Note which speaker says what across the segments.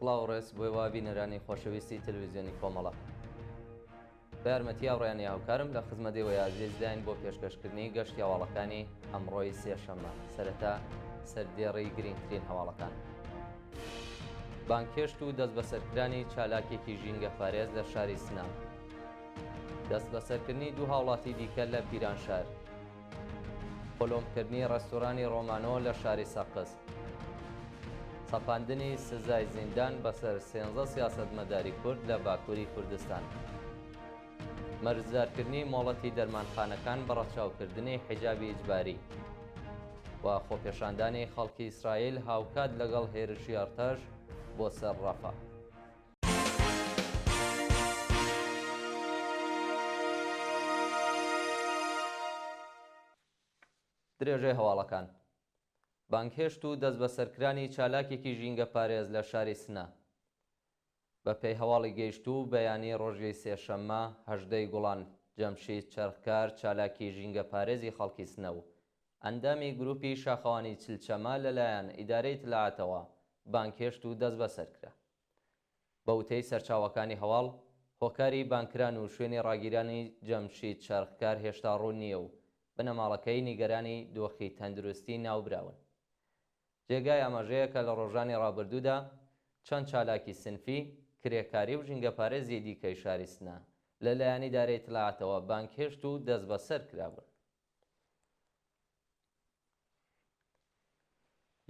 Speaker 1: سڵاو ڕێز بۆی وا بینەرانی خۆشەویستی تەلەڤیزیۆنی کۆمەڵە. بە یارمەتی هاوڕێیانی هاوکارم لە خزمەتی وەیازیزداین بۆ پێشکەشکردنی گەشتی هەواڵەکانی ئەمڕۆی سێشەممە. سەرەتا سەردێڕی گرنگترین هەواڵەکان. بانکێشت و دەست بەسەرکردنی چالاکێکی ژینگە پارێز لە شاری سنە. دەست بەسەرکردنی دوو هاوڵاتی دیکە لە پیرانشار. پۆلۆمکردنی ڕێستۆرانی ڕۆمانۆ لە شاری سەقز. سەپاندنی سزای زیندان بەسەر 13 سیاسەتمەداری کورد لە باکووری کوردستان. مەرجدارکردنی مۆڵەتی دەرمانخانەکان بە ڕەچاوکردنی حیجابی ئیجباری و خۆپێشاندانی خەڵکی ئیسرائیل هاوکات لەگەڵ هێرشی ئەرتەش بۆ سەر ڕەفە. درێژەی هەواڵەکان. بانکهێشت و دەست بەسەرکردنی چالاکێکی ژینگە پارێز لە شاری سنە. بە پێی هەواڵی گەیشتوو بەیانی ڕۆژی سێشەممە 18 گوڵان جەمشید چەرخکار چالاکی ژینگە پارێزی خەڵکی سنە و ئەندامی گروپی شاخەوانی چلچەمە لەلایەن ئیدارەی تلعاتەوە بانکهێشت و دەست بەسەرکرا. بە وتەی سەرچاوەکانی هەواڵ، هۆکاری بانکران و شوێنی ڕاگیرانی جەمشید چەرخکار هێشتا ڕوو نییە و بنەماڵەکەی نیگەرانی دۆخی تەندروستی ناوبراون. جێگای ئاماژەیە کە لە ڕۆژانی ڕابردوودا چەند چالاکی سنفی، کرێکاری و ژینگە پارێزی دیکەی شاری سنە لەلایەن ئیدارەی تلعاتەوە بانکهێشت و دەست بەسەر کرابوون.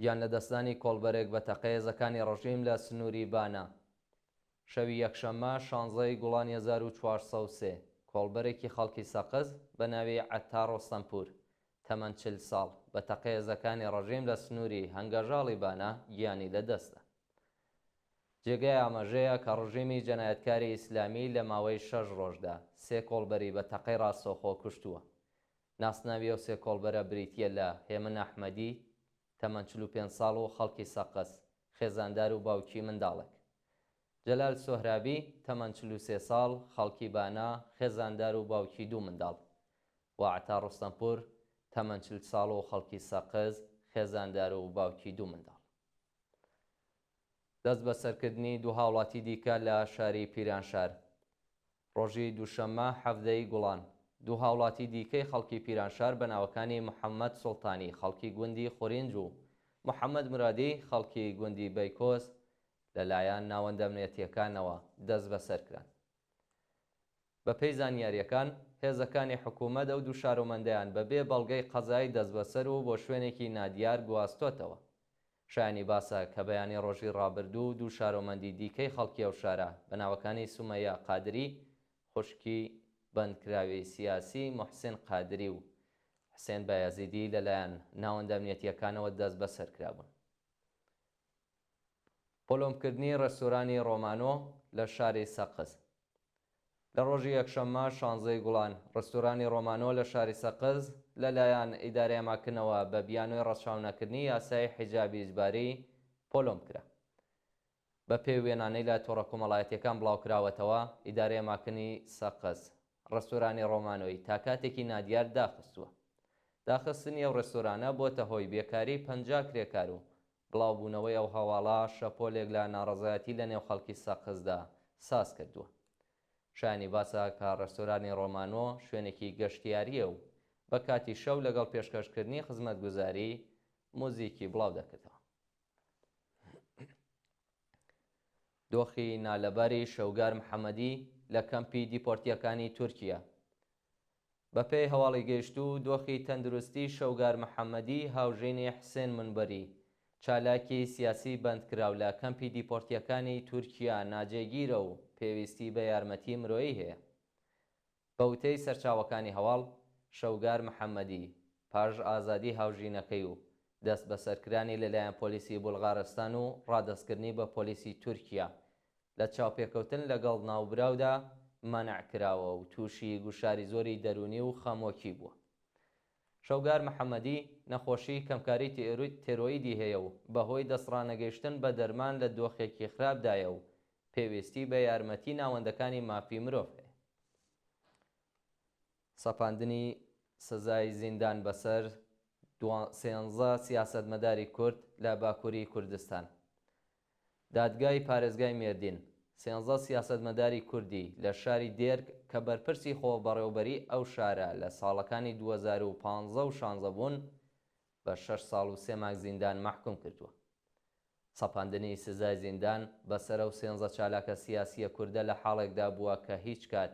Speaker 1: یان لە دەستانی کۆڵبەرێک بە تەقەیەزەکانی ڕەژیم لە سنووری بانە. شەوی یەکشەممە 16 گوڵان 1403 کۆڵبەرێکی خەڵکی سەقز بە ناوی عەتار ڕۆستەمپور تەمەن 40 ساڵ بە تەقەیەزەکانی ڕەژیم لە سنووری هەنگەژاڵی بانە گیانی لەدەستە. جێگای ئاماژەیە کە ڕژیمی جەنایەتکاری ئیسلامی لە ماوەی 6 ڕۆژدا 3 کۆڵبەری بە تەقەی ڕاستەوخۆ کوشتووە. ناسناوی ئەو 3 کۆڵبەرە بریتیە لە هێمن ئەحمەدی تەمەن 45 ساڵ و خەڵکی سەقز خێزاندار و باوکی منداڵێک، جەلال سۆهرابی تەمەن 43 ساڵ خەڵکی بانە خێزاندار و باوکی 2 منداڵ و عەتار ڕۆستەمپور تەمەن 40 ساڵ و خەڵکی سەقز خێزاندار و باوکی 2 منداڵ. دەست بەسەرکردنی دوو هاوڵاتی دیکە لە شاری پیرانشار. ڕۆژی دووشەممە 17 گوڵان دوو هاوڵاتی دیکەی خەڵکی پیرانشار بە ناوەکانی محەممەد سوڵتانی خەڵکی گوندی خورینج و محەممەد مرادی خەڵکی گوندی بەیکۆس لەلایەن ناوەندە منێتیەکانەوە دەست بەسەرکران. بە پێی زانیاریەکان، هێزەکانی حکوومەت ئەو دوو شارۆمەندەیان بەبێ بەڵگەی قەزای دەست بەسەر و بۆ شوێنێکی نادیار گواستۆتەوە. شایانی باسە کە بەیانی ڕۆژی ڕابردوو دوو شارۆمەندی دیکەی خەڵکی ئەو شارە بە ناوەکانی سومەیە قادری خوشکی بەندکراوی سیاسی موحسین قادری و حسێن بایەزیدی لەلایەن ناوەندە ئەمنیەتیەکانەوە دەست بەسەرکرابوون. پۆلۆمکردنی ڕێستۆرانی ڕۆمانۆ لە شاری سەقز. لە ڕۆژی یەکشەممە 16 گوڵان ڕێستۆرانی ڕۆمانۆ لە شاری سەقز لەلایەن ئیدارەی ئەماکنەوە بە بیانووی ڕەچاونەکردنی یاسای حیجابی ئیجباری پۆلۆم کرا. بە پێی وێنانەی لە تۆڕە کۆمەڵایەتیەکان بڵاوکراوەتەوە، ئیدارەی ئەماکنی سەقز ڕێستۆرانی ڕۆمانۆی تا کاتێکی نادیار داخستووە. داخستنی ئەو ڕێستۆرانە بۆتە هۆی بێکاری 50 کرێکار و بڵاوبوونەوەی ئەو هەواڵە شەپۆلێک لە ناڕەزایەتی لە نێو خەڵکی سەقزدا ساز کردووە. شایانی باسە کە ڕێستۆرانی ڕۆمانۆ شوێنێکی گەشتیاریە و بە کاتی شەو لەگەڵ پێشکەشکردنی خزمەتگوزاری مۆزیکی بڵاو دەکردەوە. دۆخی نالەباری شەوگار محەممەدی لە کەمپی دیپۆرتیەکانی تورکیا. بە پێی هەواڵی گەیشتوو، دۆخی تەندروستی شەوگار محەممەدی هاوژینی حسێن منبەری چالاکی سیاسی بەندکراو لە کەمپی دیپۆرتیەکانی تورکیا ناجێگیرە و پێویستی بە یارمەتی مرۆیی هەیە. بە وتەی سەرچاوەکانی هەواڵ، شەوگار محەممەدی پاش ئازادی هاوژینەکەی و دەست بەسەرکرانی لەلایەن پۆلیسی بولغارستان و ڕادەستکردنی بە پۆلیسی تورکیا لە چاوپێکەوتن لەگەڵ ناوبراودا مەنع کراوە و تووشی گوشاری زۆری دەرونی و خەمۆکی بووە. شەوگار محەممەدی نەخۆشی کەمکاری تێرۆیدی هەیە و بەهۆی دەستڕانەگەیشتن بە دەرمان لە دۆخێکی خراپدایە و پێویستی بە یارمەتی ناوەندەکانی مافی مرۆڤ هەیە. سەپاندنی سزای زیندان بەسەر 13 سیاسەتمەداری کورد لە باکووری کوردستان. دادگای پارێزگای مێردین 13 سیاسەتمەداری کوردی لە شاری دێرگ کە بەرپرسی خۆ بەڕێوەبەری ئەو شارە لە ساڵەکانی 2015 و 16 بوون بە 6 ساڵ و 3 مانگ زیندان مەحکوم کردووە. سەپاندنی سزای زیندان بەسەر ئەو 13 چالاکە سیاسیە کووردە لە حاڵێکدا بووە کە هیچ کات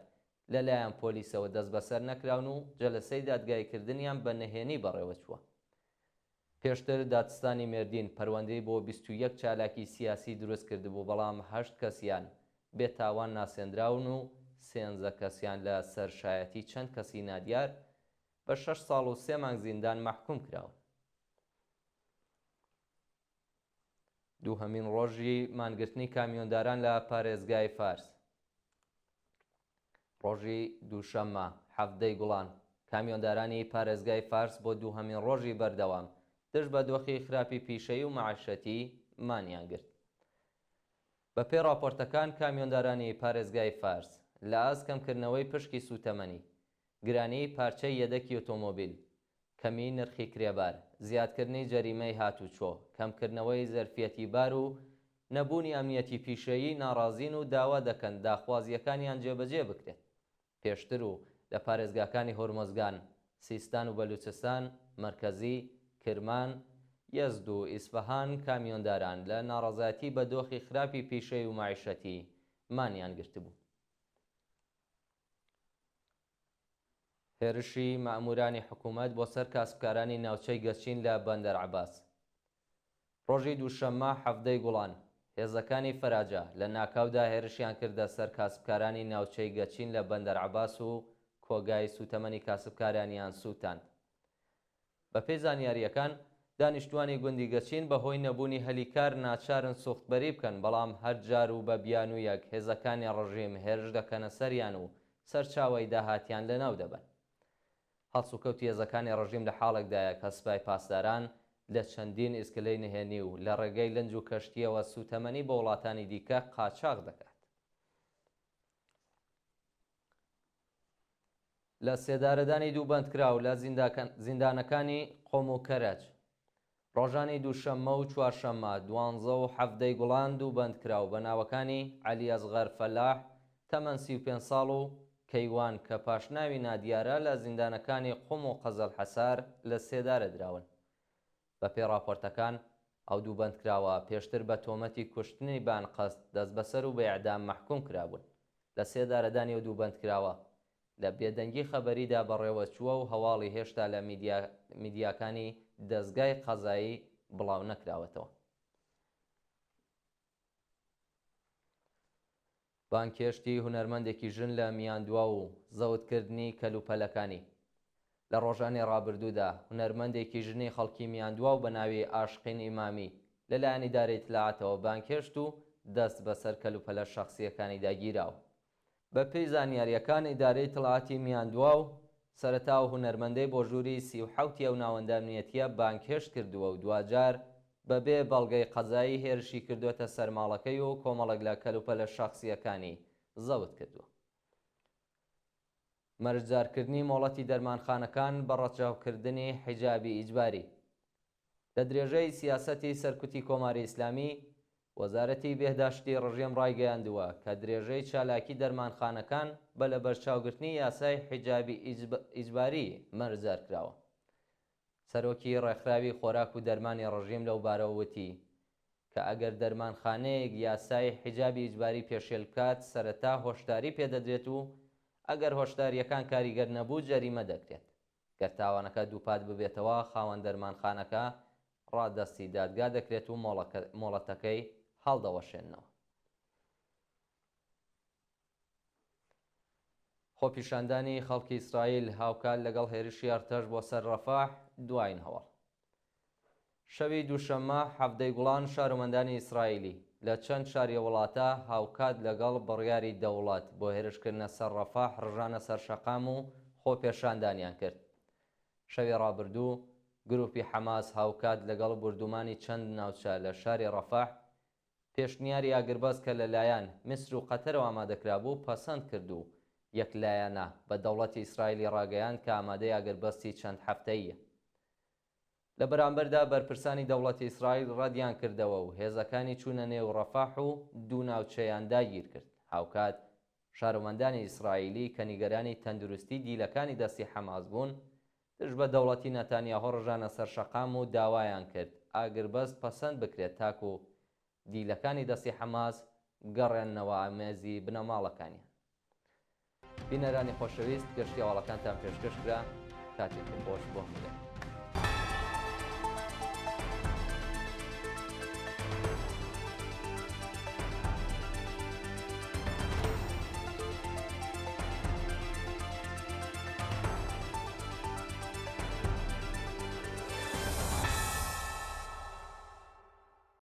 Speaker 1: لەلایەن پۆلیسەوە دەست بەسەر نەکراون و جەلسەی دادگایکردنیان بە نهێنی بەڕێوە چووە. پێشتر دادستانی مێردین پەروەندەی بۆ 21 چالاکی سیاسی دروست کردبوو، بەڵام 8 کەسیان بێتاوان ناسێنراون و 13 کەسیان لە سەرشایەتی چەند کەسی نادیار بە 6 ساڵ و 3 مانگ زیندان مەحکوم کراون. دووهەمین ڕۆژی مانگرتنی کامیۆنداران لە پارێزگای فارس. ڕۆژی دووشەممە 17 گوڵان کامیۆندارانی پارێزگای فارس بۆ دووهەمین ڕۆژی بەردەوام دژ بە دۆخی خراپی پیشەیی و مەعیشەتی مانیان گرت. بە پێی راپۆرتەکان کامیۆندارانی پارێزگای فارس لە ئاسکەمکردنەوەی پشکی سوتەمەنی، گرانی پارچەی یەدەکی ئۆتۆمۆبیل، کەمی نرخی کرێبار، زیادکردنی جەریمەی هاتوچۆ، کەمکردنەوەی زەرفیەتی بار و نەبوونی ئەمنیەتی پیشەیی ناڕازین و داوا دەکەن داخوازیەکانیان جێبەجێ بکرێت. پێشتر و لە پارێزگاکانی هۆرمۆزگان، سیستان و بەلوچستان، مەرکەزی، کرمان، یەزد و ئیسفەهان کامیۆنداران لە ناڕەزایەتی بە دۆخی خراپی پیشەی و مەعیشەتی مانیان گرتبوو. هێرشی مەئمورانی حکوومەت بۆ سەر کاسبکارانی ناوچەی گەچین لە بەندەر عەباس. ڕۆژی دووشەممە 17 گوڵان هێزەکانی فەراجە لە ناکاودا هێرشیان کردە سەر کاسبکارانی ناوچەی گەچین لە بەندەر عەباس و کۆگای سوتەمەنی کاسبکارانیان سووتاند. بە پێی زانیاریەکان دانیشتوانی گوندی گەچین بەهۆی نەبوونی هەلیکار ناچارن سوختبەری بکەن، بەڵام هەر جار و بە بیان و یەک هێزەکانی ڕژیم هێرش دەکەنە سەریان و سەرچاوەی داهاتیان لەناو دەبن. هەڵس و کەوتی هێزەکانی ڕژیم لە حاڵێکدایە کە سوپای پاسداران لە چەندین ئیسکلەی نهێنی و لە ڕێگەی لەنج و کەشتیەوە سوتەمەنی بە وڵاتانی دیکە قاچاق دەکات. لە سێدارەدانی دوو بەندکراو لە زیندانەکانی قۆم و کەرەج. ڕۆژانی دووشەممە و چوارشەممە 12 و 17 گوڵان دوو بەندکراو بە ناوەکانی عەلی ئەزغەر فەلاح تەمەن 35 ساڵ و کەیوان کە پاشناوی نادیارە لە زیندانەکانی قوم و قەزەڵ حەسار لە سێدارە دراون. بە پێی راپۆرتەکان ئەو دوو بەندکراوە پێشتر بە تۆمەتی کوشتنی بانقەست دەست بەسەر و بە ئیعدام مەحکوم کرابوون. لە سێدارەدانی و دوو بەندکراوە لە بێدەنگی خەبەریدا بەڕێوە چووە و هەواڵی هێشتا لە میدیاکانی دەستگای قەزایی بڵاو نەکراوەتەوە. بانکێشتی هونەرمەندێکی ژن لە میاندووە و زەوتکردنی کەلوپەلەکانی. لە ڕۆژانی ڕابردوودا هونەرمەندێکی ژنی خەڵکی میاندووە و بە ناوی ئاشقین ئیمامی لەلایەن ئیدارەی اطلاعاتەوە بانکێشت و دەست بەسەر کەلوپەلە شەخسیەکانی داگیراوە. بە پێی زانیاریەکان ئیدارەی اطلاعاتی میاندووە و سەرەتا و هونەرمەندەی بۆ ژووری 37 ئەو ناوەندە ئەمنیەتیە بانکێشت کردووە و دوجار بەبێ بەڵگەی قەزایی هێرشی کردوێتە سەرماڵەکەی و کۆمەڵێک لە کەلوپەلە شەخسیەکانی زەوت کردووە. مەرجدارکردنی مۆڵەتی دەرمانخانەکان بە ڕەچاوکردنی حیجابی ئیجباری. لە درێژەی سیاسەتی سەرکوتی کۆماری ئیسلامی، وەزارەتی بێهداشتی ڕژیم ڕایگەیاندووە کە درێژەی چالاکی دەرمانخانەکان بە لە بەرچاوگرتنی یاسای حیجابی ئیجباری مەرجدار کراوە. سەرۆکی ڕێکخراوی خۆراک و دەرمانی ڕژیم لەو بارەوە وتی کە ئەگەر دەرمانخانەیەک یاسای حیجابی ئیجباری پێشێل بکات سەرەتا هۆشداری پێدەدرێت و ئەگەر هۆشداریەکان کاریگەر نەبوو جەریمە دەکرێت. گەر تاوانەکە دووپات ببێتەوە خاوەن دەرمانخانەکە ڕادەستی دادگا دەکرێت و مۆڵەتەکەی هەڵدەوەشێنەوە. خۆپیشاندانی خەڵکی ئیسرائیل هاوکات لەگەڵ هێرشی ئەرتەش بۆ سەر ڕەفاح دوایین هەواڵ. شەوی دووشەممە 17 گوڵان شارۆمەندانی ئیسرائیلی لە چەند شاریە وڵاتە هاوکات لەگەڵ بڕیاری دەوڵەت بۆ هێرشکردنە سەر ڕەفاح ڕژانە سەر شەقام و خۆپێشاندانیان کرد. شەوی ڕابردوو گروپی حەماس هاوکات لەگەڵ بردومانی چەند ناوچە لە شاری ڕەفاح پێشنیاری ئاگربەز کە لەلایەن میسر و قەتەرەوە ئامادەکرابوو پەسەند کرد و یەکلایەنە بە دەوڵەتی ئیسرائیلی ڕاگەیاند کە ئامادەی ئاگربەستی چەند هەفتەیە. لە بەرامبەردا بەرپرسانی دەوڵەتی ئیسرائیل ڕەدیان کردەوە و هێزەکانی چوونە نێو ڕەفاح و دوو ناوچەیان داگیر کرد. هاوکات شارۆمەندانی ئیسرائیلی کە نیگەرانی تەندروستی دیلەکانی دەستی حەماس بوون دژ بە دەوڵەتی نەتانیاهۆ ڕژانە سەر شەقام و داوایان کرد ئاگربەست پەسەند بکرێت تاکو دیلەکانی دەستی حەماس گەڕێنەوە ئامێزی بنەماڵەکانیان. بینەرانی خۆشەویست گەشتی هەواڵەکانتان پێشکەشکرا کاتێکی خۆش بۆ هەموویان.